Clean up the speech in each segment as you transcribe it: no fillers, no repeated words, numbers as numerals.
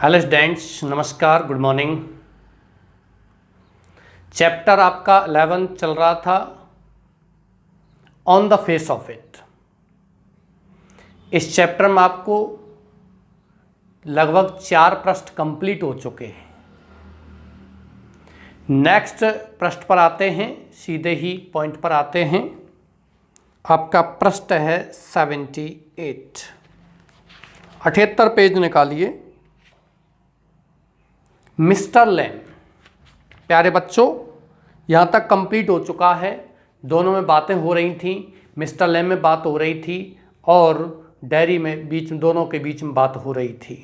Hello students, नमस्कार, good morning. Chapter आपका 11 चल रहा था on the face of it. इस चैप्टर में आपको लगभग 4 पृष्ठ कंप्लीट हो चुके हैं। नेक्स्ट पृष्ठ पर आते हैं, सीधे ही पॉइंट पर आते हैं। आपका पृष्ठ है 78, 78 पेज निकालिए। मिस्टर लैम, प्यारे बच्चों, यहाँ तक कंप्लीट हो चुका है। दोनों में बातें हो रही थी, मिस्टर लैम में बात हो रही थी और डायरी में दोनों के बीच में बात हो रही थी।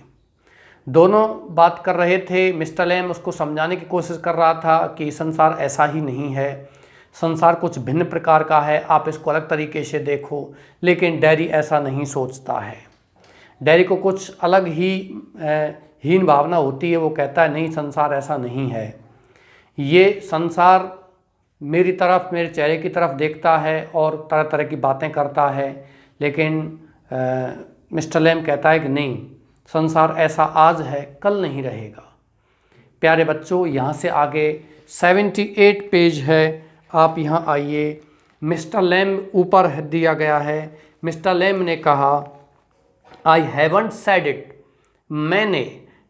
दोनों बात कर रहे थे। मिस्टर लैम उसको समझाने की कोशिश कर रहा था कि संसार ऐसा ही नहीं है, संसार कुछ भिन्न प्रकार का है, आप इसको अलग तरीके से देखो। लेकिन डैरी ऐसा नहीं सोचता है। डैरी को कुछ अलग ही हीन भावना होती है। वो कहता है नहीं, संसार ऐसा नहीं है। ये संसार मेरी तरफ, मेरे चेहरे की तरफ देखता है और तरह तरह की बातें करता है। लेकिन मिस्टर लैम कहता है कि नहीं, संसार ऐसा आज है, कल नहीं रहेगा। प्यारे बच्चों, यहाँ से आगे 78 पेज है, आप यहाँ आइए। मिस्टर लैम ऊपर दिया गया है। मिस्टर लैम ने कहा आई हैवंट सेड इट, मैंने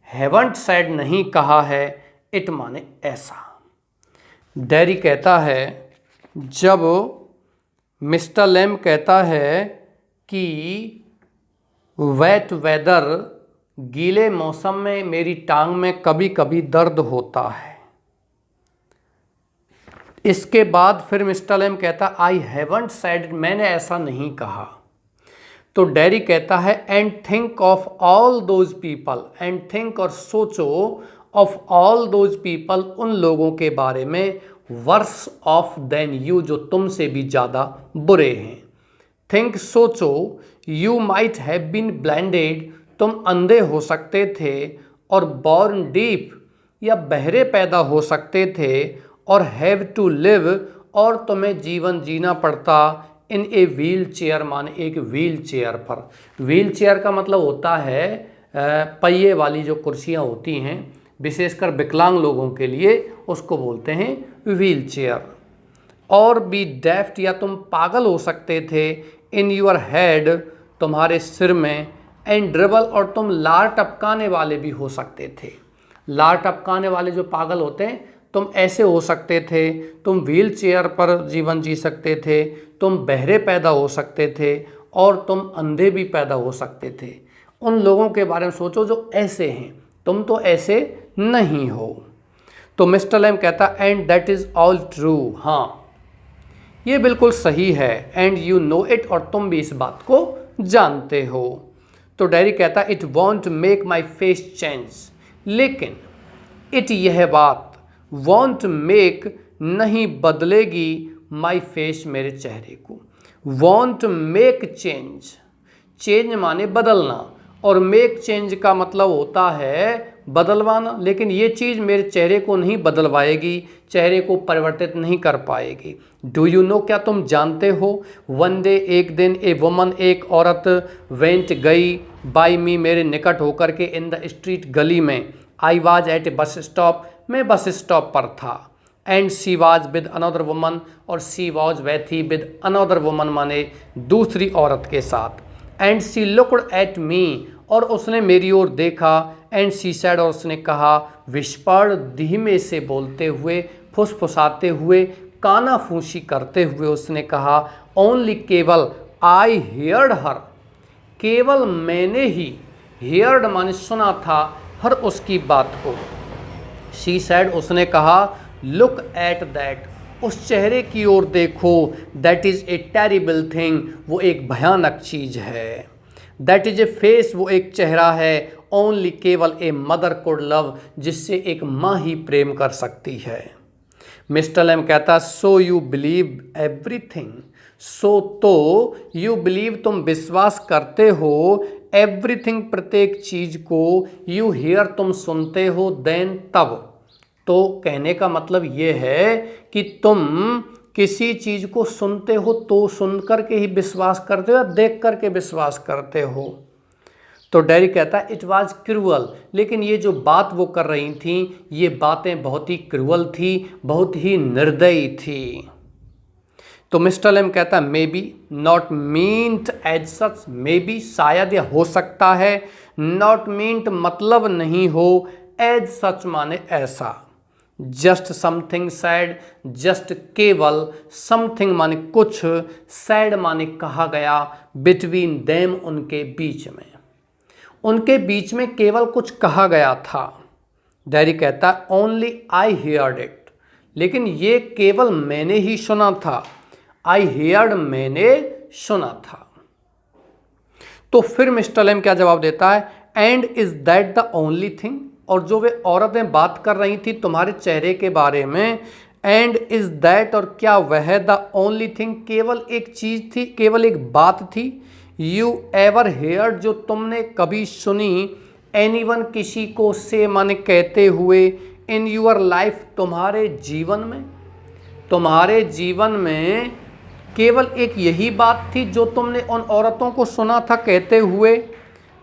हैवंट सेड नहीं कहा है, इट माने ऐसा। डैरी कहता है, जब मिस्टर लैम कहता है कि वेट वेदर, गीले मौसम में मेरी टांग में कभी कभी दर्द होता है। इसके बाद फिर मिस्टर लैम कहता आई हैवंट सेड, मैंने ऐसा नहीं कहा। तो डैरी कहता है and think of all those people, and think और सोचो ऑफ ऑल दोज पीपल, उन लोगों के बारे में, वर्स ऑफ देन यू, जो तुमसे भी ज़्यादा बुरे हैं। थिंक सोचो, you might have been blinded, तुम अंधे हो सकते थे, और बॉर्न डीप, या बहरे पैदा हो सकते थे, और हैव टू लिव, और तुम्हें जीवन जीना पड़ता इन ए व्हील चेयर, माने एक व्हील चेयर पर। व्हील चेयर का मतलब होता है पहिए वाली जो कुर्सियाँ होती हैं, विशेषकर विकलांग लोगों के लिए उसको बोलते हैं व्हील चेयर। और बी डेफ्ट, या तुम पागल हो सकते थे, इन यूर हेड, तुम्हारे सिर में, एंड ड्रिबल, और तुम लार टपकाने वाले भी हो सकते थे। लार टपकाने वाले जो पागल होते हैं, तुम ऐसे हो सकते थे, तुम व्हील चेयर पर जीवन जी सकते थे, तुम बहरे पैदा हो सकते थे, और तुम अंधे भी पैदा हो सकते थे। उन लोगों के बारे में सोचो जो ऐसे हैं, तुम तो ऐसे नहीं हो। तो मिस्टर लैम कहता and that is all true, हाँ ये बिल्कुल सही है, एंड यू नो इट, और तुम भी इस बात को जानते हो। तो डैरी कहता it won't make my face change, लेकिन इट, यह बात, वॉन्ट मेक, नहीं बदलेगी, माई फेस, मेरे चेहरे को। वॉन्ट मेक चेंज, चेंज माने बदलना, और मेक चेंज का मतलब होता है बदलवाना। लेकिन ये चीज़ मेरे चेहरे को नहीं बदलवाएगी, चेहरे को परिवर्तित नहीं कर पाएगी। डू यू नो, क्या तुम जानते हो, वन डे, एक दिन, ए वुमन, एक औरत, वेंट, गई, बाई मी, मेरे निकट होकर के, इन द स्ट्रीट, गली में, I was at A bus stop, मैं बस स्टॉप पर था, and she was with another woman, और सी वाज, वह थी, विद अनदर वुमन माने दूसरी औरत के साथ, and she looked at me, और उसने मेरी ओर देखा, एंड सी सेड, और उसने कहा, विस्पर्ड, धीमे से बोलते हुए, फुसफुसाते हुए, काना फूसी करते हुए उसने कहा, ओनली, केवल, आई हियर्ड हर, केवल मैंने ही, हियर्ड माने सुना था, हर उसकी बात को। शी सेड, उसने कहा, लुक एट दैट, उस चेहरे की ओर देखो, that is a terrible thing, वो एक भयानक चीज़ है। दैट इज़ ए फेस, वो एक चेहरा है, ओनली, केवल, ए मदर कुड लव, जिससे एक माँ ही प्रेम कर सकती है। मिस्टर लैम कहता सो यू बिलीव एवरीथिंग, सो तो, यू बिलीव, तुम विश्वास करते हो, एवरीथिंग, प्रत्येक चीज़ को, यू हियर, तुम सुनते हो, देन, तब। तो कहने का मतलब ये है कि तुम किसी चीज़ को सुनते हो तो सुन कर के ही विश्वास करते हो, या देख कर के विश्वास करते हो। तो डैरी कहता है इट वॉज क्रूअल, लेकिन ये जो बात वो कर रही थी ये बातें बहुत ही क्रूअल थी, बहुत ही निर्दयी थी। तो मिस्टर लेम कहता है maybe not meant as such, maybe शायद यह हो सकता है, नॉट मीन्ट मतलब नहीं हो, एज सच माने ऐसा, जस्ट समथिंग सैड, जस्ट केवल, समथिंग माने कुछ, सैड माने कहा गया, बिटवीन देम उनके बीच में, उनके बीच में केवल कुछ कहा गया था। डैरी कहता है ओनली आई हियर्ड इट, लेकिन ये केवल मैंने ही सुना था, आई हियर्ड मैंने सुना था। तो फिर मिस्टर लेम क्या जवाब देता है, and is that the only thing, और जो वे औरतें बात कर रही थी तुम्हारे चेहरे के बारे में, एंड इज दैट और क्या वह द ओनली थिंग केवल एक चीज थी, केवल एक बात थी, यू एवर हेयर्ड जो तुमने कभी सुनी, एनीवन किसी को से माने कहते हुए, इन यूर लाइफ तुम्हारे जीवन में, तुम्हारे जीवन में केवल एक यही बात थी जो तुमने उन औरतों को सुना था कहते हुए।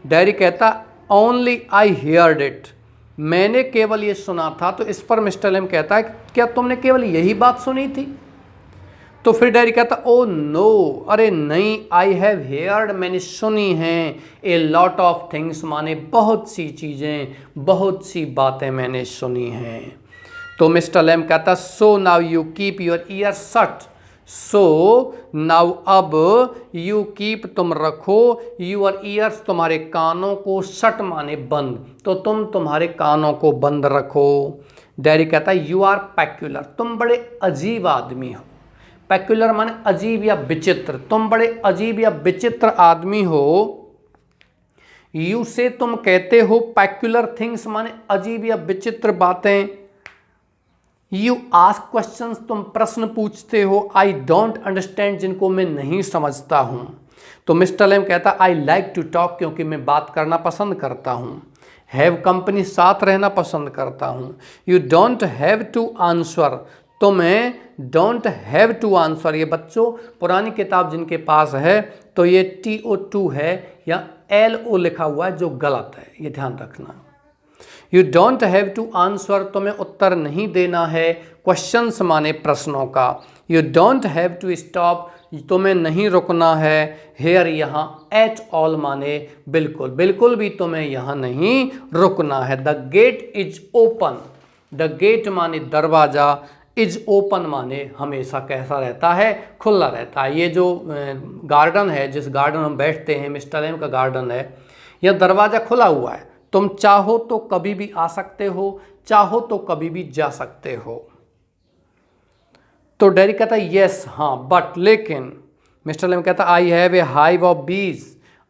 डैरी कहता ओनली आई हियर्ड इट, मैंने केवल ये सुना था। तो इस पर मिस्टर लेम कहता है क्या तुमने केवल यही बात सुनी थी? तो फिर डैरी कहता ओ नो, अरे नहीं, आई हैव हेयर्ड मैंने सुनी हैं, ए लॉट ऑफ थिंग्स माने बहुत सी चीज़ें, बहुत सी बातें मैंने सुनी हैं। तो मिस्टर लेम कहता so now you keep your year shut, so now अब यू कीप तुम रखो, यूर ईयर्स तुम्हारे कानों को, शट माने बंद, तो तुम तुम्हारे कानों को बंद रखो। डैरी कहता है यू आर पैक्यूलर, तुम बड़े अजीब आदमी हो। पैक्यूलर माने अजीब या विचित्र, तुम बड़े अजीब या विचित्र आदमी हो। यू से तुम कहते हो, पैक्यूलर थिंग्स माने अजीब या विचित्र बातें। यू आस्क क्वेश्चंस, तुम प्रश्न पूछते हो। आई डोंट अंडरस्टैंड, जिनको मैं नहीं समझता हूं। तो मिस्टर लेम कहता आई लाइक टू टॉक, क्योंकि मैं बात करना पसंद करता हूं। हैव कंपनी, साथ रहना पसंद करता हूं। You don't have to answer, तुम्हें डोंट हैव टू आंसर, ये बच्चों पुरानी किताब जिनके पास है तो ये TO2 है या LO लिखा हुआ है जो गलत है, ये ध्यान रखना। You don't have to answer, तुम्हें उत्तर नहीं देना है, क्वेश्चंस माने प्रश्नों का। You don't have to stop, तुम्हें नहीं रुकना है, हेयर यहाँ, एट ऑल माने बिल्कुल, बिल्कुल भी तुम्हें यहाँ नहीं रुकना है। The gate is open, the gate माने दरवाजा, इज ओपन माने हमेशा कैसा रहता है, खुला रहता है। ये जो गार्डन है, जिस गार्डन हम बैठते हैं, मिस्टर एम का गार्डन है, यह दरवाज़ा खुला हुआ है, तुम चाहो तो कभी भी आ सकते हो, चाहो तो कभी भी जा सकते हो। तो डैरी कहता है यस, हाँ, बट लेकिन। मिस्टर लेम कहता I have a hive of बीज,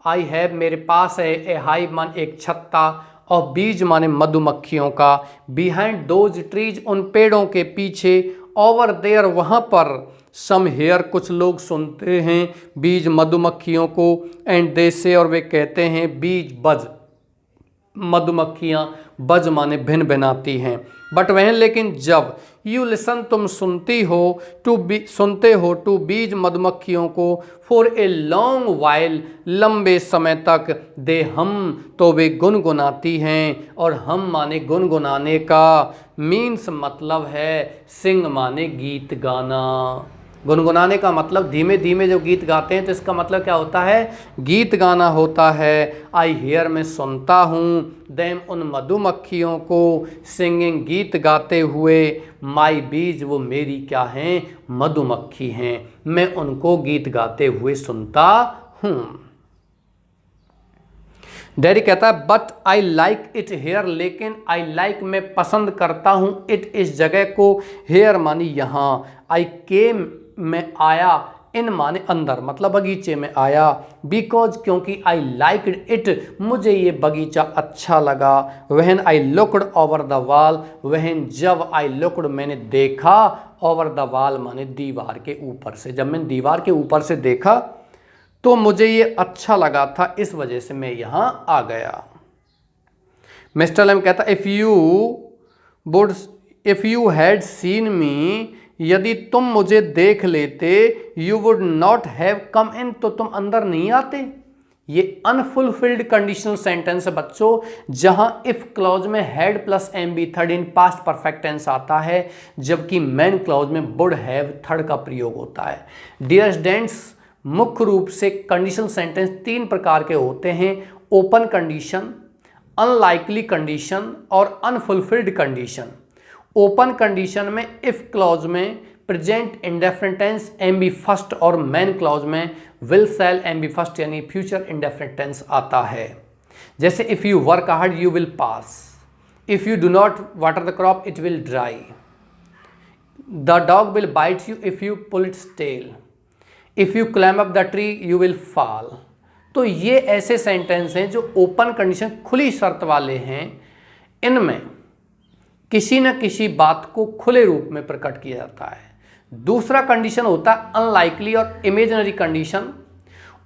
आई हैव मेरे पास है, ए हाइव मान एक छत्ता, और बीज माने मधुमक्खियों का, बिहाइंड दोज ट्रीज उन पेड़ों के पीछे, ओवर देयर वहाँ पर, सम हेयर कुछ लोग सुनते हैं बीज मधुमक्खियों को, एंड दे से और वे कहते हैं बीज बज, मधुमक्खियाँ बज माने भिन भिनाती हैं। बट वह लेकिन जब, यू लिसन तुम सुनती हो, सुनते हो, टू बीज मधुमक्खियों को, फॉर ए लॉन्ग वाइल लंबे समय तक, दे हम तो वे गुनगुनाती हैं, और हम माने गुनगुनाने का, मीन्स मतलब है सिंग माने गीत गाना। गुनगुनाने का मतलब धीमे धीमे जो गीत गाते हैं, तो इसका मतलब क्या होता है, गीत गाना होता है। आई हियर मैं सुनता हूँ, देम उन मधुमक्खियों को, सिंगिंग गीत गाते हुए, माई बीज वो मेरी क्या हैं, मधुमक्खी हैं, मैं उनको गीत गाते हुए सुनता हूँ। डैरी कहता है but I like it here, लेकिन आई लाइक मैं पसंद करता हूँ, इट इस जगह को, हेयर मानी यहाँ, आई केम में आया, इन माने अंदर मतलब बगीचे में आया, बिकॉज क्योंकि आई लाइक्ड इट मुझे ये बगीचा अच्छा लगा, वहन I looked over the wall, वहन जब आई लुक्ड मैंने देखा, ओवर द वॉल माने दीवार के ऊपर से, जब मैंने दीवार के ऊपर से देखा तो मुझे ये अच्छा लगा था, इस वजह से मैं यहाँ आ गया। मिस्टर लेम कहता if you had seen me, यदि तुम मुझे देख लेते, you would not have come in, तो तुम अंदर नहीं आते, ये अनफुलफिल्ड कंडीशनल सेंटेंस है बच्चों, जहां इफ क्लॉज में had plus M B third in past perfect tense आता है, जबकि मेन क्लॉज में वुड हैव थर्ड का प्रयोग होता है। डियर स्टूडेंट्स, मुख्य रूप से कंडीशनल सेंटेंस तीन प्रकार के होते हैं: ओपन कंडीशन, अनलाइकली कंडीशन और अनफुलफिल्ड कंडीशन। ओपन कंडीशन में इफ क्लॉज में present indefinite tense M B first और मेन क्लॉज में will shall M B first यानी फ्यूचर इंडेफिनिट टेंस आता है। जैसे if you work hard you will pass, if you do not water the crop it will dry, the dog will bite you if you pull its tail, if you climb up the tree you will fall. तो ये ऐसे sentence हैं जो open condition खुली शर्त वाले हैं। इनमें किसी न किसी बात को खुले रूप में प्रकट किया जाता है। दूसरा कंडीशन होता है अनलाइकली और इमेजिनरी कंडीशन।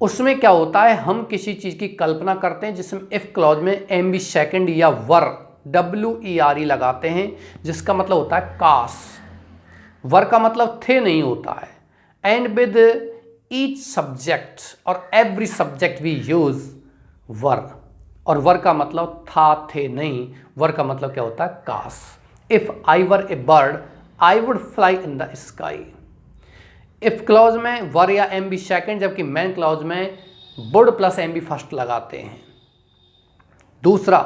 उसमें क्या होता है, हम किसी चीज़ की कल्पना करते हैं जिसमें इफ क्लॉज में एम बी सेकेंड या वर WERE लगाते हैं, जिसका मतलब होता है काश। वर का मतलब थे नहीं होता है। एंड विद ईच सब्जेक्ट और एवरी सब्जेक्ट वी यूज वर, और वर का मतलब था थे नहीं, वर का मतलब क्या होता है काश। If I were a bird I would fly in the sky. If clause में वर या एम बी सेकेंड, जबकि मेन क्लॉज में would plus M B first लगाते हैं। दूसरा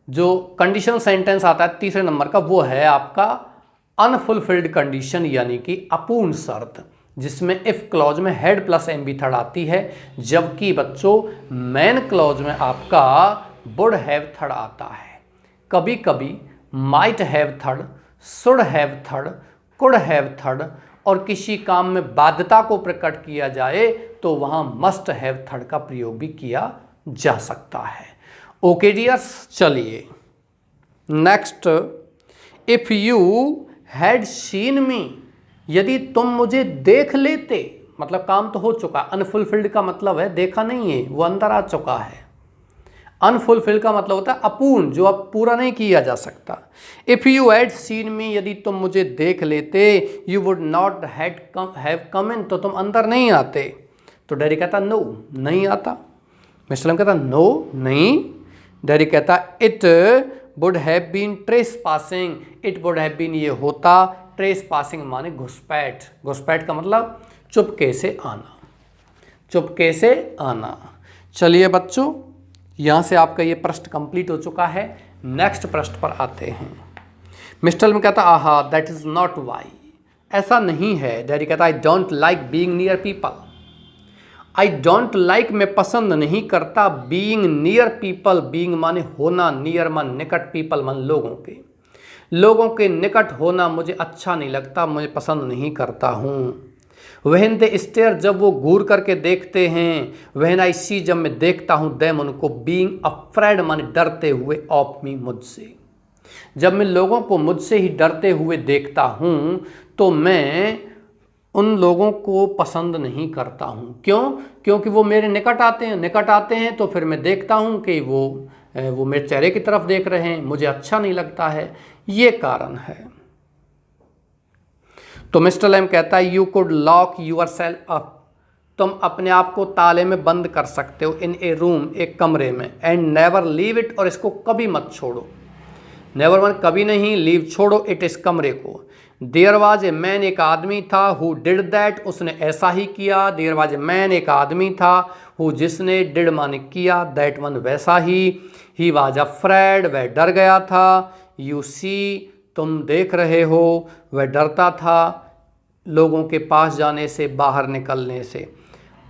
जो कंडीशनल सेंटेंस आता है तीसरे नंबर का, वो है आपका अनफुलफिल्ड कंडीशन यानी कि अपूर्ण शर्त, जिसमें इफ क्लॉज में had plus M B third आती है, जबकि बच्चों मेन क्लॉज में आपका वुड हैव थर्ड आता है। कभी कभी might have third, should have third, could have third, और किसी काम में बाध्यता को प्रकट किया जाए तो वहां मस्ट हैव थर्ड का प्रयोग भी किया जा सकता है। ओके डियर्स, चलिए next. If you had seen me, यदि तुम मुझे देख लेते, मतलब काम तो हो चुका। अनफुलफिल्ड का मतलब है देखा नहीं है, वो अंदर आ चुका है। अनफुलफिल्ड का मतलब होता है अपूर्ण, जो अब पूरा नहीं किया जा सकता। If you had seen me, यदि तुम मुझे देख लेते, you would not have come in, तो तुम अंदर नहीं आते। तो डैडी कहता नो, नहीं आता। मिस्टर कहता नो, नहीं। डैडी कहता it would have been trespassing, it would have been ये होता, ट्रेस पासिंग माने घुसपैठ। घुसपैठ का मतलब चुपके से आना, चुपके से आना। चलिए बच्चों, यहाँ से आपका ये प्रश्न कंप्लीट हो चुका है। नेक्स्ट प्रश्न पर आते हैं। मिस्टर में कहता आहा दैट इज नॉट वाई, ऐसा नहीं है। डैडी कहता I don't like being near people. I don't like मैं पसंद नहीं करता, बीइंग नियर पीपल, बीइंग माने होना, नियर मन निकट, पीपल मन लोगों के। लोगों के निकट होना मुझे अच्छा नहीं लगता, मुझे पसंद नहीं करता हूँ। वहन दे स्टेयर, जब वो घूर करके देखते हैं। वहन आई सी, जब मैं देखता हूँ। देम उनको, बीइंग अफ्रेड माने डरते हुए, ऑफ मी मुझसे। जब मैं लोगों को मुझसे ही डरते हुए देखता हूँ तो मैं उन लोगों को पसंद नहीं करता हूँ। क्यों? क्योंकि वो मेरे निकट आते हैं, निकट आते हैं तो फिर मैं देखता हूँ कि वो मेरे चेहरे की तरफ देख रहे हैं, मुझे अच्छा नहीं लगता है, ये कारण है। तो मिस्टर लैम कहता है you could lock yourself up, तुम अपने आप को ताले में बंद कर सकते हो, इन ए रूम, एक कमरे में, एंड नेवर लीव इट, और इसको कभी मत छोड़ो। नेवर वन कभी नहीं, लीव छोड़ो, इट इस कमरे को। देयर वाज ए मैन, एक आदमी था, हु डिड दैट, उसने ऐसा ही किया। देयर वाज ए मैन, एक आदमी था, हु जिसने, डिड माने किया, दैट वन वैसा ही वाज अफ्रेड, वह डर गया था। यू सी, तुम देख रहे हो, वह डरता था लोगों के पास जाने से, बाहर निकलने से।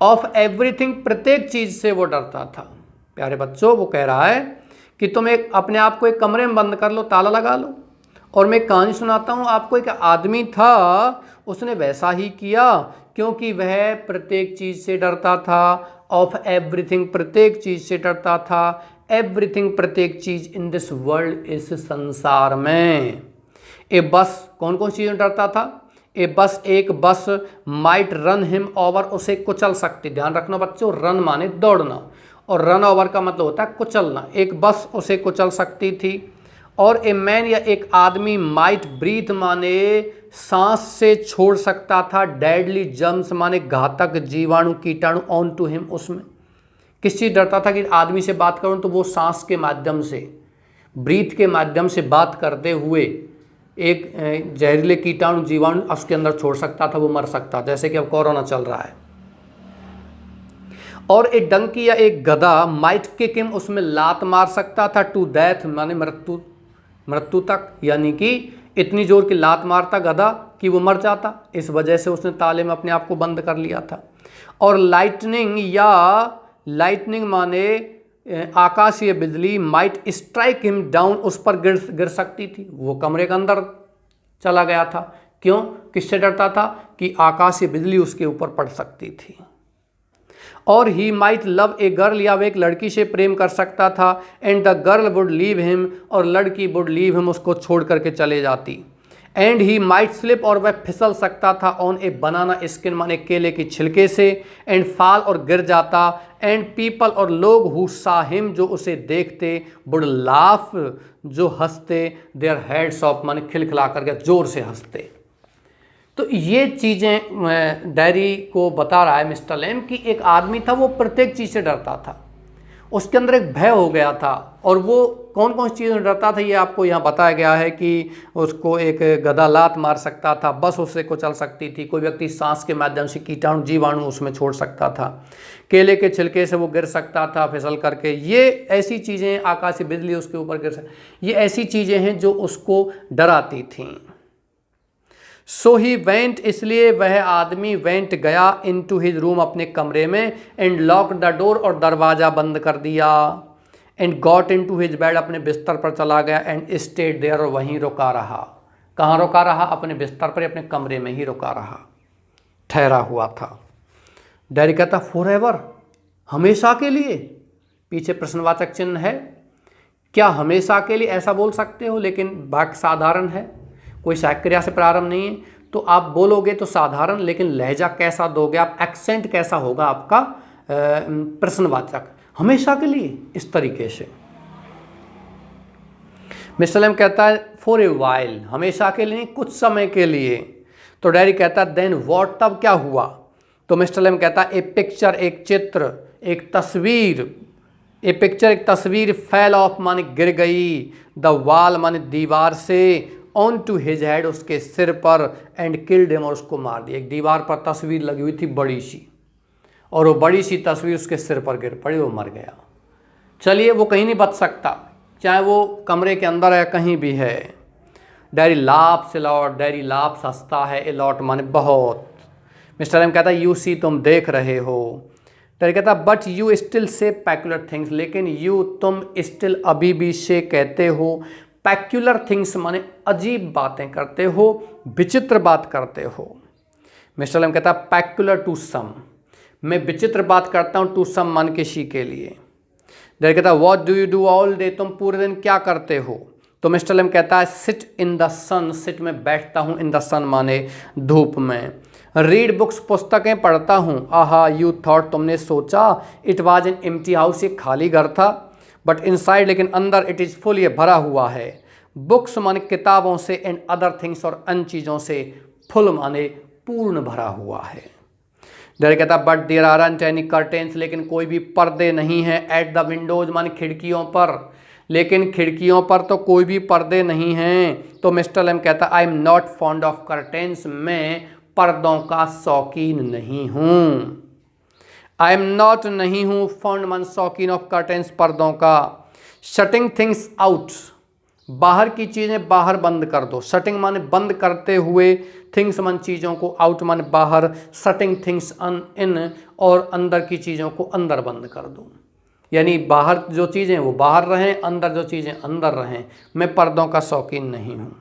ऑफ एवरीथिंग, प्रत्येक चीज़ से वो डरता था। प्यारे बच्चों, वो कह रहा है कि तुम एक अपने आप को एक कमरे में बंद कर लो, ताला लगा लो, और मैं कहानी सुनाता हूँ आपको। एक आदमी था, उसने वैसा ही किया क्योंकि वह प्रत्येक चीज़ से डरता था। ऑफ एवरीथिंग, प्रत्येक चीज़ से डरता था। एवरीथिंग, प्रत्येक चीज़, इन दिस वर्ल्ड, इस संसार में। ए बस, कौन कौन चीज़ों डरता था? ए बस, एक बस, माइट रन हिम ओवर, उसे कुचल सकती। ध्यान रखना बच्चों, रन माने दौड़ना, और रन ओवर का मतलब होता है कुचलना। एक बस उसे कुचल सकती थी। और ए मैन, या एक आदमी, माइट ब्रीथ माने सांस से छोड़ सकता था। डेडली जर्म्स माने घातक जीवाणु, कीटाणु, ऑन टू हिम, उसमें। किस चीज़ डरता था कि आदमी से बात करूं तो वो सांस के माध्यम से, ब्रीथ के माध्यम से बात करते हुए एक जहरीले कीटाणु जीवाणु उसके अंदर छोड़ सकता था, वो मर सकता, जैसे कि अब कोरोना चल रहा है। और एक डंकी या एक गधा माइट किक हिम, उसमें लात मार सकता था, टू डेथ माने मृत्यु तक, यानी कि इतनी जोर की लात मारता गधा कि वो मर जाता। इस वजह से उसने ताले में अपने आप को बंद कर लिया था। और लाइटनिंग माने आकाशीय बिजली, माइट स्ट्राइक हिम डाउन, उस पर गिर सकती थी। वो कमरे के अंदर चला गया था। क्यों? किससे डरता था? कि आकाशीय बिजली उसके ऊपर पड़ सकती थी। और he might love a girl, या वह एक लड़की से प्रेम कर सकता था। And the girl would leave him, और लड़की वुड लीव हिम, उसको छोड़ करके चले जाती। एंड ही माइट स्लिप, और वह फिसल सकता था, ऑन ए बनाना स्किन माने केले की छिलके से। एंड फॉल, और गिर जाता। एंड पीपल, और लोग, हु सा हिम, जो उसे देखते, वुड लाफ, जो हंसते, देयर हेड्स ऑफ माने खिलखिला करके जोर से हंसते। तो ये चीज़ें डायरी को बता रहा है मिस्टर लेम कि एक आदमी था, वो प्रत्येक चीज़ से डरता था, उसके अंदर एक भय हो गया था। और वो कौन कौन सी चीज़ों से डरता था ये आपको यहाँ बताया गया है कि उसको एक गधा लात मार सकता था, बस उससे को चल सकती थी, कोई व्यक्ति सांस के माध्यम से कीटाणु जीवाणु उसमें छोड़ सकता था, केले के छिलके से वो गिर सकता था फिसल करके। ये ऐसी चीज़ें, आकाशीय बिजली उसके ऊपर गिर सकती, ये ऐसी चीज़ें हैं जो उसको डराती थीं। सो ही वेंट, इसलिए वह आदमी वेंट गया, इनटू हिज रूम, अपने कमरे में। एंड लॉक द डोर, और दरवाज़ा बंद कर दिया। And got into his bed, अपने बिस्तर पर चला गया। एंड स्टेड देयर, और वहीं रुका रहा। कहाँ रुका रहा? अपने बिस्तर पर, अपने कमरे में ही रुका रहा, ठहरा हुआ था। डायरी कहता फॉरएवर, हमेशा के लिए। पीछे प्रश्नवाचक चिन्ह है। क्या हमेशा के लिए ऐसा बोल सकते हो? लेकिन वाक्य साधारण है, कोई सहायक क्रिया से प्रारंभ नहीं है, तो आप बोलोगे तो साधारण, लेकिन लहजा कैसा दोगे आप, एक्सेंट कैसा होगा आपका प्रश्नवाचक, हमेशा के लिए, इस तरीके से। मिस्टर लेम कहता है फॉर ए वाइल, हमेशा के लिए नहीं, कुछ समय के लिए। तो डायरी कहता है देन व्हाट, तब क्या हुआ? तो मिस्टर लेम कहता है ए पिक्चर, एक चित्र, एक तस्वीर, ए पिक्चर, एक तस्वीर, फेल ऑफ माने गिर गई, द वॉल माने दीवार से, ऑन टू हिज हेड, उसके सिर पर, एंड किल्ड हिम, और उसको मार दिया। एक दीवार पर तस्वीर लगी हुई थी बड़ी सी, और वो बड़ी सी तस्वीर उसके सिर पर गिर पड़ी, वो मर गया। चलिए, वो कहीं नहीं बच सकता, चाहे वो कमरे के अंदर है, कहीं भी है। Derry laughs a lot, Derry laughs हंसता है, अलॉट माने बहुत। मिस्टर एम कहता है यू सी, तुम देख रहे हो। डायरी कहता but you still say peculiar things, लेकिन यू, तुम, स्टिल, अभी भी, से कहते हो, पैक्युलर थिंग्स माने अजीब बातें करते हो, विचित्र बात करते हो। मिस्टर लेम कहता है पैक्युलर टू सम, मैं विचित्र बात करता हूँ, टू सम मान किसी के लिए। डायरी कहता है what do you do all day, तुम पूरे दिन क्या करते हो? तो मिस्टर लेम कहता है sit in the sun, sit में बैठता हूँ, इन द सन माने धूप में। रीड बुक्स, पुस्तकें पढ़ता हूँ। आहा यू थॉट, तुमने सोचा, it was an empty house, एक खाली घर था, बट इनसाइड, लेकिन अंदर, इट इज़ फुल, ये भरा हुआ है। बुक्स माने किताबों से, एंड अदर थिंग्स, और अन्य चीज़ों से, फुल माने पूर्ण भरा हुआ है। डायरी कहता but there aren't any curtains, लेकिन कोई भी पर्दे नहीं हैं। एट द विंडोज माने खिड़कियों पर, लेकिन खिड़कियों पर तो कोई भी पर्दे नहीं हैं। तो मिस्टर लेम कहता आई am not fond of curtains, मैं पर्दों का शौकीन नहीं हूँ। आई एम नॉट नहीं हूँ, फॉन्ड मन शौकीन, ऑफ कर्टेन्स, पर्दों का। शटिंग थिंग्स आउट, बाहर की चीज़ें बाहर बंद कर दो। शटिंग माने बंद करते हुए, थिंग्स मन चीज़ों को, आउट माने बाहर, शटिंग थिंग्स इन, और अंदर की चीज़ों को अंदर बंद कर दो। यानी बाहर जो चीज़ें वो बाहर रहें, अंदर जो चीज़ें अंदर रहें। मैं पर्दों का शौकीन नहीं हूँ।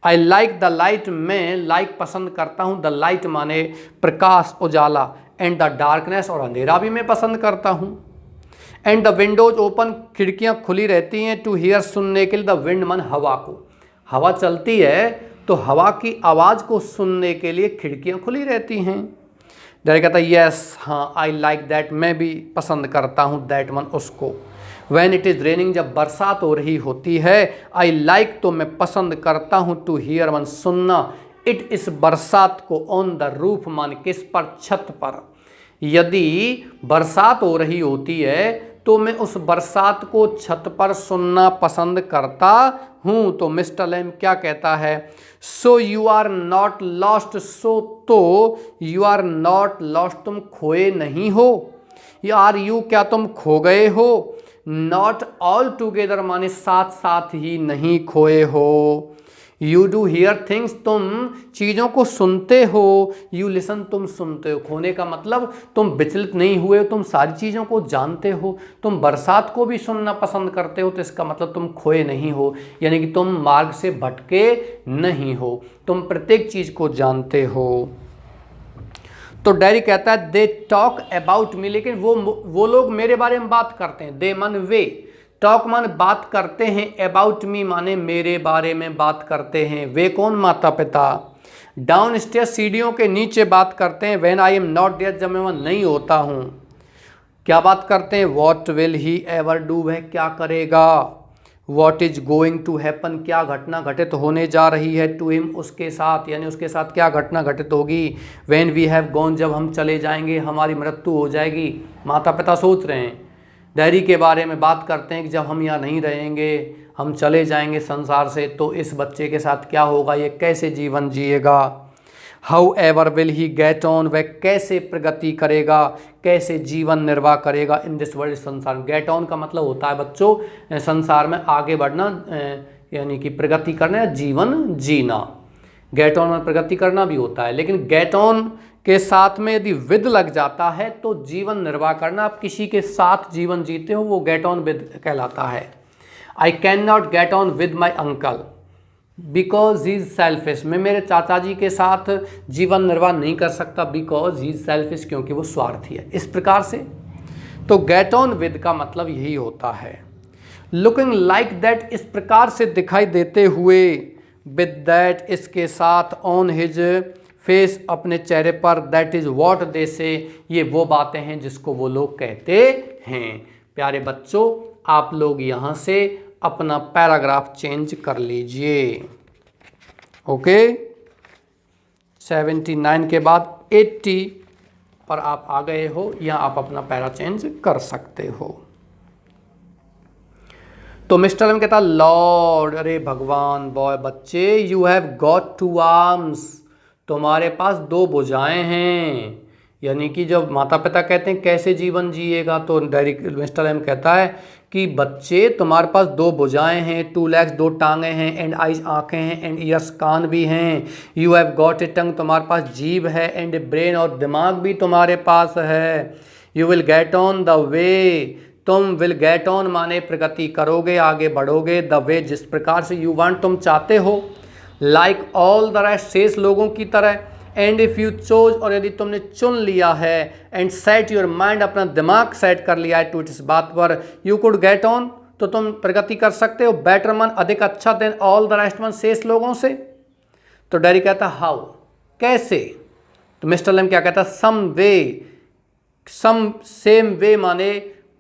आई लाइक द लाइट, मैं लाइक पसंद करता हूँ, द लाइट माने प्रकाश, उजाला, एंड द डार्कनेस, और अंधेरा भी मैं पसंद करता हूँ। एंड द विंडोज ओपन, खिड़कियाँ खुली रहती हैं, टू हियर, सुनने के लिए, द विंड मन हवा को, हवा चलती है तो हवा की आवाज़ को सुनने के लिए खिड़कियाँ खुली रहती हैं। डायरी कहता है यस, हाँ, आई लाइक दैट, मैं भी पसंद करता हूँ, दैट मन, उसको। वैन इट इज़ रेनिंग, जब बरसात हो रही होती है, आई लाइक, तो मैं पसंद करता हूँ, टू हियर मन, सुनना, इट, इस बरसात को, ऑन द रूफ मान किस पर, छत पर। यदि बरसात हो रही होती है तो मैं उस बरसात को छत पर सुनना पसंद करता हूँ। तो मिस्टर लैम क्या कहता है, so you are not lost, so तो यू आर नॉट लॉस्ट, तुम खोए नहीं हो, या आर यू क्या तुम खो गए हो, नॉट ऑल टुगेदर माने साथ साथ ही नहीं खोए हो, यू डू हियर थिंग्स तुम चीज़ों को सुनते हो, यू लिसन तुम सुनते हो। खोने का मतलब तुम विचलित नहीं हुए, तुम सारी चीज़ों को जानते हो, तुम बरसात को भी सुनना पसंद करते हो, तो इसका मतलब तुम खोए नहीं हो, यानी कि तुम मार्ग से भटके नहीं हो, तुम प्रत्येक चीज़ को जानते हो। तो डैरी कहता है दे टॉक अबाउट मी, लेकिन वो लोग मेरे बारे में बात करते हैं। दे मन वे, टॉक मान बात करते हैं, अबाउट मी माने मेरे बारे में बात करते हैं। वे कौन, माता पिता। डाउन स्टेयर सीढ़ियों के नीचे बात करते हैं, when I am not there जब मैं वहाँ नहीं होता हूँ। क्या बात करते हैं, what will he ever do वह क्या करेगा, what is going to happen क्या घटना घटित होने जा रही है, टू हिम उसके साथ, यानी उसके साथ क्या घटना घटित होगी, व्हेन वी हैव गॉन जब हम चले जाएंगे, हमारी मृत्यु हो जाएगी। माता पिता सोच रहे हैं, डैडी के बारे में बात करते हैं कि जब हम यहाँ नहीं रहेंगे, हम चले जाएंगे संसार से, तो इस बच्चे के साथ क्या होगा, ये कैसे जीवन जिएगा। However will he get on वह कैसे प्रगति करेगा, कैसे जीवन निर्वाह करेगा इन दिस वर्ल्ड संसार में। गेट ऑन का मतलब होता है बच्चों संसार में आगे बढ़ना, यानी कि प्रगति करना या जीवन जीना। गेट ऑन में प्रगति करना भी होता है, लेकिन गेट ऑन के साथ में यदि विद लग जाता है तो जीवन निर्वाह करना, आप किसी के साथ जीवन जीते हो, वो गेट ऑन विद कहलाता है। I can not get on with my uncle because he is selfish, मैं मेरे चाचा जी के साथ जीवन निर्वाह नहीं कर सकता, बिकॉज ही इज सेल्फिश क्योंकि वो स्वार्थी है। इस प्रकार से तो गेट ऑन विद का मतलब यही होता है। लुकिंग लाइक दैट इस प्रकार से दिखाई देते हुए, विद दैट इसके साथ, ऑन हिज फेस अपने चेहरे पर, दैट इज वॉट दे से ये वो बातें हैं जिसको वो लोग कहते हैं। प्यारे बच्चों आप लोग यहाँ से अपना पैराग्राफ चेंज कर लीजिए। ओके 79 के बाद 80 पर आप आ गए हो, यहाँ आप अपना पैरा चेंज कर सकते हो। तो मिस्टर एम कहता लॉर्ड, अरे भगवान, बॉय बच्चे, यू हैव गॉट 2 आर्म्स, तुम्हारे पास 2 भुजाएं हैं। यानी कि जब माता पिता कहते हैं कैसे जीवन जिएगा, तो मिस्टर एम कहता है कि बच्चे तुम्हारे पास 2 भुजाएं हैं, 2 लेग्स 2 टांगें हैं, एंड आइज आँखें हैं, एंड ईयर्स कान भी हैं, यू हैव गॉट ए टंग तुम्हारे पास जीभ है, एंड ए ब्रेन और दिमाग भी तुम्हारे पास है, you will get on the way, तुम विल गेट ऑन माने प्रगति करोगे, आगे बढ़ोगे, द वे जिस प्रकार से, यू वांट तुम चाहते हो, लाइक ऑल द रेस्ट शेष लोगों की तरह, एंड इफ़ यू चोज और यदि तुमने चुन लिया है, एंड सेट योर माइंड अपना दिमाग सेट कर लिया है टू इस बात पर, यू कुड गेट ऑन तो तुम प्रगति कर सकते हो, बेटर मन अधिक अच्छा देन ऑल द रेस्ट मन शेष लोगों से। तो डैडी कहता हाउ कैसे, तो मिस्टर लेम क्या कहता सम वे, सम सेम वे माने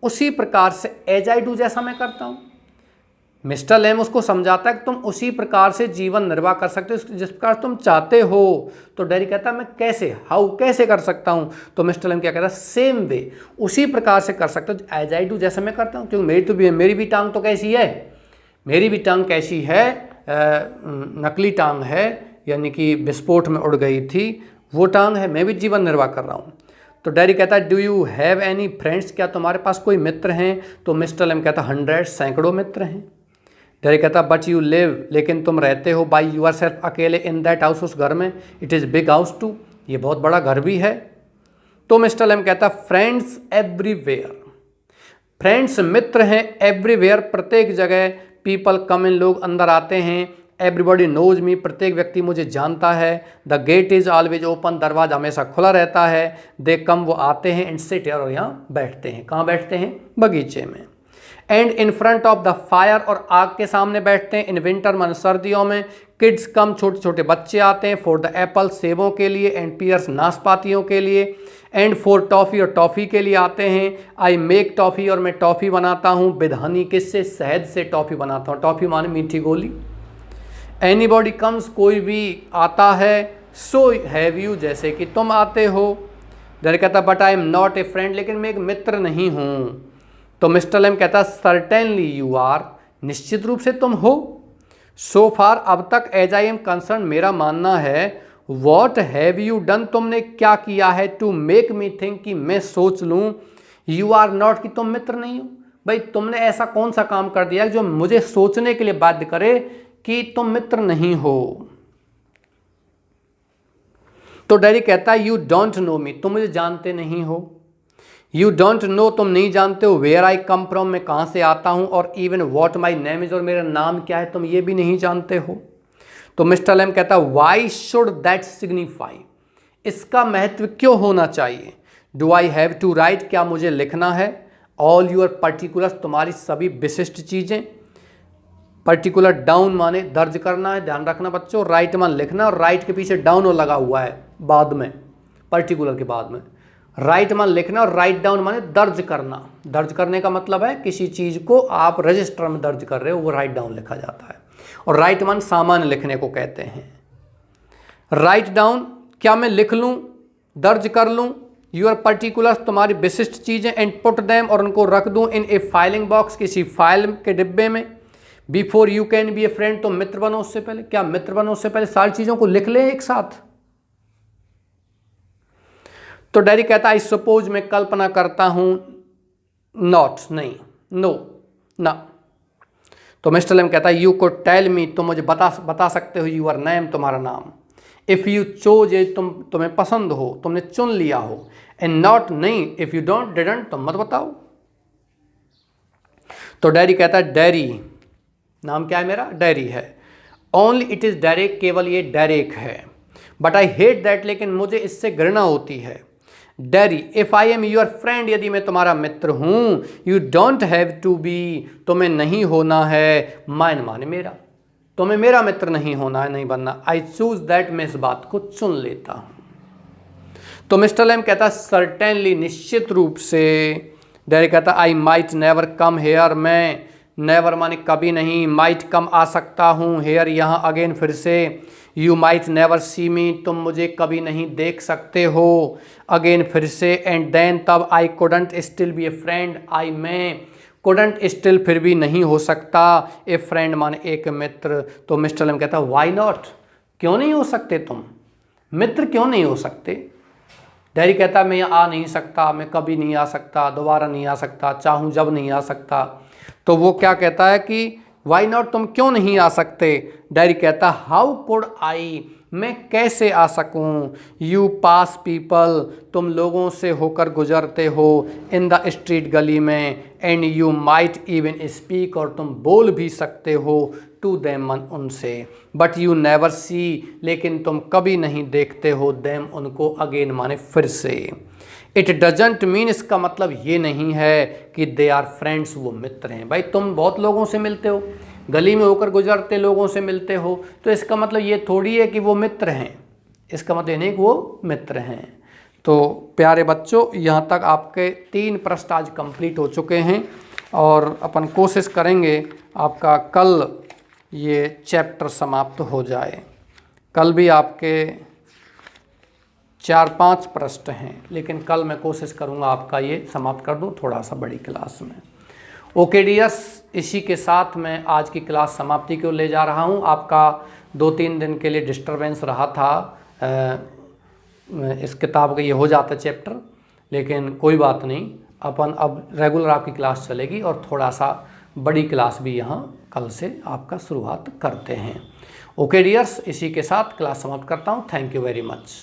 उसी प्रकार से, एज आई डू जैसा मैं करता हूँ। मिस्टर लेम उसको समझाता है कि तुम उसी प्रकार से जीवन निर्वाह कर सकते हो जिस प्रकार तुम चाहते हो। तो डैडी कहता है मैं कैसे, हाउ कैसे कर सकता हूँ, तो मिस्टर लेम क्या कहता है सेम वे, उसी प्रकार से कर सकते हो एज आई डू जैसे मैं करता हूँ, क्योंकि मेरी भी टांग तो कैसी है, मेरी भी टांग कैसी है, नकली टांग है, यानी कि विस्फोट में उड़ गई थी वो टांग है, मैं भी जीवन निर्वाह कर रहा हूँ। तो डैडी कहता है do you have any friends, क्या तुम्हारे पास कोई मित्र हैं, तो मिस्टर लेम कहता 100 सैकड़ों मित्र हैं। डैडी कहता बट यू लिव, लेकिन तुम रहते हो बाई यूर सेल्फ अकेले, इन दैट हाउस उस घर में, it is big house too, ये बहुत बड़ा घर भी है। तो मिस्टर लेम कहता फ्रेंड्स एवरीवेयर, फ्रेंड्स मित्र हैं, एवरीवेयर प्रत्येक जगह, पीपल कम इन लोग अंदर आते हैं, एवरीबॉडी नोज मी प्रत्येक व्यक्ति मुझे जानता है, the gate is always open दरवाजा हमेशा खुला रहता है, दे कम वो आते हैं, एंड सिट और यहाँ बैठते हैं, कहाँ बैठते हैं बगीचे में, and in front of the fire और आग के सामने बैठते हैं, इन विंटर मन सर्दियों में, किड्स कम छोटे छोटे बच्चे आते हैं, फॉर द एप्पल सेबों के लिए, एंड पियर्स नाशपातियों के लिए, एंड फॉर टॉफ़ी और टॉफ़ी के लिए आते हैं, आई मेक टॉफ़ी और मैं टॉफ़ी बनाता हूँ, विद हनी किससे शहद से टॉफ़ी बनाता हूँ, टॉफ़ी माने मीठी गोली, एनीबॉडी कम्स कोई भी आता है, सो हैव यू जैसे कि तुम आते हो, डैडी कहता but I am not a friend, लेकिन मैं एक मित्र नहीं हूँ। तो मिस्टर लेम कहता सर्टेनली यू आर, निश्चित रूप से तुम हो। सो फार, अब तक एज आई एम कंसर्न, मेरा मानना है। वॉट हैव यू डन, तुमने क्या किया है, टू मेक मी थिंक, कि मैं सोच लूँ, यू आर नॉट, कि तुम मित्र नहीं हो। भाई तुमने ऐसा कौन सा काम कर दिया जो मुझे सोचने के लिए बाध्य करे कि तुम मित्र नहीं हो। तो डैडी कहता है यू डोंट नो मी, तुम मुझे जानते नहीं हो। यू डोंट नो, तुम नहीं जानते हो, वेयर आई कम फ्रॉम, मैं कहाँ से आता हूँ, और even what my name is, और मेरा नाम क्या है, तुम ये भी नहीं जानते हो। तो मिस्टर लेम कहता है वाई शुड दैट सिग्निफाई, इसका महत्व क्यों होना चाहिए। Do I have to write, क्या मुझे लिखना है। ऑल यूर पर्टिकुलर्स, तुम्हारी सभी विशिष्ट चीज़ें। पर्टिकुलर डाउन माने दर्ज करना है, ध्यान रखना बच्चों। राइट मान लिखना, और राइट के पीछे डाउन लगा हुआ है बाद में, पर्टिकुलर के बाद में। राइट मान लिखना और राइट डाउन माने दर्ज करना। दर्ज करने का मतलब है किसी चीज़ को आप रजिस्टर में दर्ज कर रहे हो, वो राइट डाउन लिखा जाता है। और राइट मान सामान्य लिखने को कहते हैं। राइट डाउन, क्या मैं लिख लूँ, दर्ज कर लूँ, यूर पर्टिकुलर्स, तुम्हारी विशिष्ट चीज़ें, एंड पुट दैम, और उनको रख दूँ, इन ए फाइलिंग बॉक्स, किसी फाइल के डिब्बे में। Before you can be a friend, तो मित्र बनो उससे पहले। क्या मित्र बनो उससे पहले सारी चीज़ों को लिख लें एक साथ। तो डैडी कहता है आई सपोज, मैं कल्पना करता हूँ, नॉट, नहीं, नो, ना। तो मिस्टर लेम कहता है यू कुड टेल मी, तुम मुझे बता सकते हो, यूर नेम, तुम्हारा नाम। इफ़ यू चोज, तुम्हें पसंद हो, तुमने चुन लिया हो। एंड नॉट, नहीं, इफ़ यू डोंट, डिडंट, तुम मत बताओ। तो डैडी कहता है डैरी, नाम क्या है मेरा, डैरी है। ओनली इट इज़ डायरेक्ट, केवल ये डायरेक्ट है। बट आई हेट दैट, लेकिन मुझे इससे घृणा होती है। डैरी, if I am your friend, यदि मैं तुम्हारा मित्र हूँ, you don't have to be, तुम्हें नहीं होना है, माइन माने मेरा, तुम्हें मेरा मित्र नहीं होना है, नहीं बनना। आई चूज दैट, मैं इस बात को चुन लेता हूँ। तो मिस्टर लेम कहता है सर्टेनली, निश्चित रूप से। डैडी कहता I might never come here, मैं नेवर माने कभी नहीं, माइट कम आ सकता हूँ, हेयर यहाँ अगेन फिर से। यू माइट नेवर सी मी, तुम मुझे कभी नहीं देख सकते हो, अगेन फिर से। एंड देन, तब। I couldn't still be a friend, I मैं कुडंट स्टिल, फिर भी नहीं हो सकता, ए फ्रेंड माने एक मित्र। तो मिस्टर लेम कहता वाई नॉट, क्यों नहीं हो सकते तुम मित्र, क्यों नहीं हो सकते। डैडी कहता मैं यहाँ आ नहीं सकता, मैं कभी नहीं आ सकता, दोबारा नहीं आ सकता, चाहूँ जब नहीं आ सकता। तो वो क्या कहता है कि वाई नॉट, तुम क्यों नहीं आ सकते। डैडी कहता हाउ कुड आई, मैं कैसे आ सकूं। यू पास पीपल, तुम लोगों से होकर गुजरते हो, इन द स्ट्रीट, गली में। And you might even speak, और तुम बोल भी सकते हो, टू देम, उनसे। बट यू नेवर सी, लेकिन तुम कभी नहीं देखते हो, देम, उनको, अगेन माने फिर से। इट डजेंट मीन, इसका मतलब ये नहीं है कि दे आर फ्रेंड्स, वो मित्र हैं। भाई तुम बहुत लोगों से मिलते हो, गली में होकर गुजरते लोगों से मिलते हो, तो इसका मतलब ये थोड़ी है कि वो मित्र हैं, इसका मतलब नहीं कि वो मित्र हैं। तो प्यारे बच्चों, यहाँ तक आपके 3 प्रश्न आज कंप्लीट हो चुके हैं, और अपन कोशिश करेंगे आपका कल ये चैप्टर समाप्त हो जाए। कल भी आपके 4-5 प्रश्न हैं, लेकिन कल मैं कोशिश करूंगा आपका ये समाप्त कर दूं थोड़ा सा बड़ी क्लास में। ओके डियर्स, इसी के साथ मैं आज की क्लास समाप्ति की ओर ले जा रहा हूं। आपका 2-3 दिन के लिए डिस्टरबेंस रहा था, इस किताब का ये हो जाता चैप्टर, लेकिन कोई बात नहीं, अपन अब रेगुलर आपकी क्लास चलेगी, और थोड़ा सा बड़ी क्लास भी यहाँ कल से आपका शुरुआत करते हैं। ओके डियर्स, इसी के साथ क्लास समाप्त करता हूँ। Thank you very much.